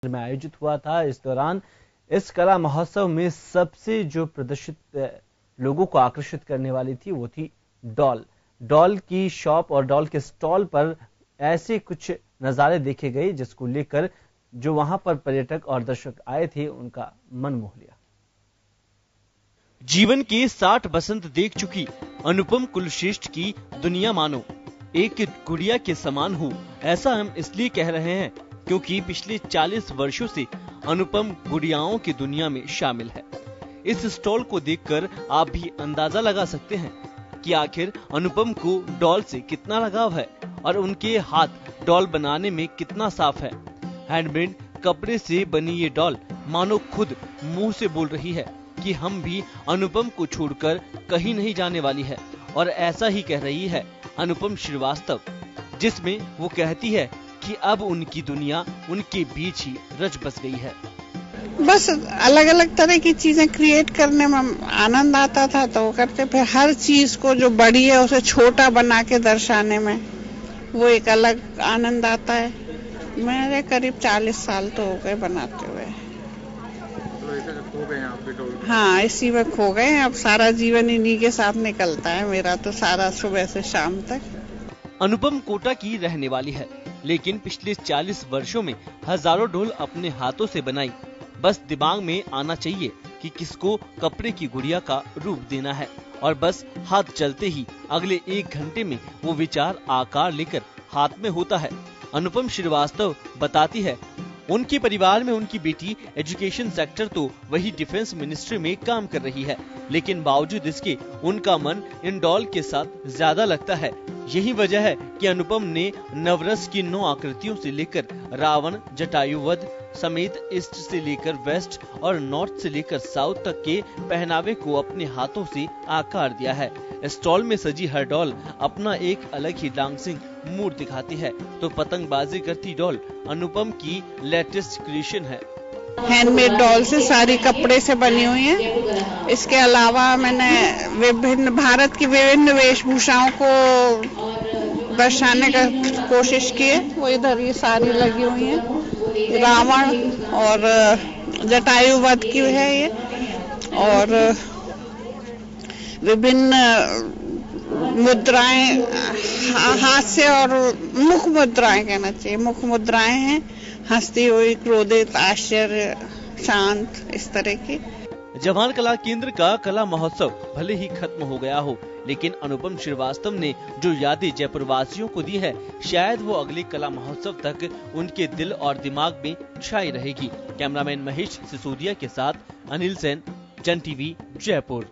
में आयोजित हुआ था। इस दौरान इस कला महोत्सव में सबसे जो प्रदर्शित लोगों को आकर्षित करने वाली थी वो थी डॉल की शॉप और डॉल के स्टॉल पर ऐसे कुछ नजारे देखे गए जिसको लेकर जो वहां पर पर्यटक और दर्शक आए थे उनका मन मोह लिया। जीवन के 60 बसंत देख चुकी अनुपम कुलश्रेष्ठ की दुनिया मानो एक गुड़िया के समान हो, ऐसा हम इसलिए कह रहे हैं क्योंकि पिछले 40 वर्षों से अनुपम गुड़ियाओं की दुनिया में शामिल है। इस स्टॉल को देखकर आप भी अंदाजा लगा सकते हैं कि आखिर अनुपम को डॉल से कितना लगाव है और उनके हाथ डॉल बनाने में कितना साफ है। हैंडमेड कपड़े से बनी ये डॉल मानो खुद मुंह से बोल रही है कि हम भी अनुपम को छोड़कर कहीं नहीं जाने वाली है। और ऐसा ही कह रही है अनुपम श्रीवास्तव, जिसमें वो कहती है कि अब उनकी दुनिया उनके बीच ही रच बस गई है। बस अलग अलग तरह की चीजें क्रिएट करने में आनंद आता था तो वो करते, फिर हर चीज को जो बड़ी है उसे छोटा बना के दर्शाने में वो एक अलग आनंद आता है। मेरे करीब 40 साल तो हो गए बनाते हुए। हाँ, इसी में खो गए। अब सारा जीवन इन्हीं के साथ निकलता है मेरा तो, सारा सुबह से शाम तक। अनुपम कोटा की रहने वाली है, लेकिन पिछले 40 वर्षों में हजारों डॉल अपने हाथों से बनाई। बस दिमाग में आना चाहिए कि किसको कपड़े की गुड़िया का रूप देना है और बस हाथ चलते ही अगले 1 घंटे में वो विचार आकार लेकर हाथ में होता है। अनुपम श्रीवास्तव बताती है उनके परिवार में उनकी बेटी एजुकेशन सेक्टर तो वही डिफेंस मिनिस्ट्री में काम कर रही है, लेकिन बावजूद इसके उनका मन इन डॉल के साथ ज्यादा लगता है। यही वजह है कि अनुपम ने नवरस की 9 आकृतियों से लेकर रावण, जटायुवध समेत ईस्ट से लेकर वेस्ट और नॉर्थ से लेकर साउथ तक के पहनावे को अपने हाथों से आकार दिया है। स्टॉल में सजी हर डॉल अपना एक अलग ही डांसिंग मूड दिखाती है, तो पतंगबाजी करती डॉल अनुपम की लेटेस्ट क्रिएशन है। हैंडमेड डॉल से सारी कपड़े से बनी हुई है। इसके अलावा मैंने विभिन्न भारत की विभिन्न वेशभूषाओं को दर्शाने का कोशिश की है। वो इधर ये सारी लगी हुई है, रावण और जटायुवध की है ये, और विभिन्न मुद्राएं, हाथ से और मुख मुद्राएं कहना चाहिए, मुख मुद्राएं हैं, हंसती हुई, क्रोधित, आश्चर्य, शांत, इस तरह की। जवाहर कला केंद्र का कला महोत्सव भले ही खत्म हो गया हो, लेकिन अनुपम श्रीवास्तव ने जो यादें जयपुर वासियों को दी है, शायद वो अगले कला महोत्सव तक उनके दिल और दिमाग में छाई रहेगी। कैमरामैन महेश सिसोदिया के साथ अनिल सेन, जन टीवी, जयपुर।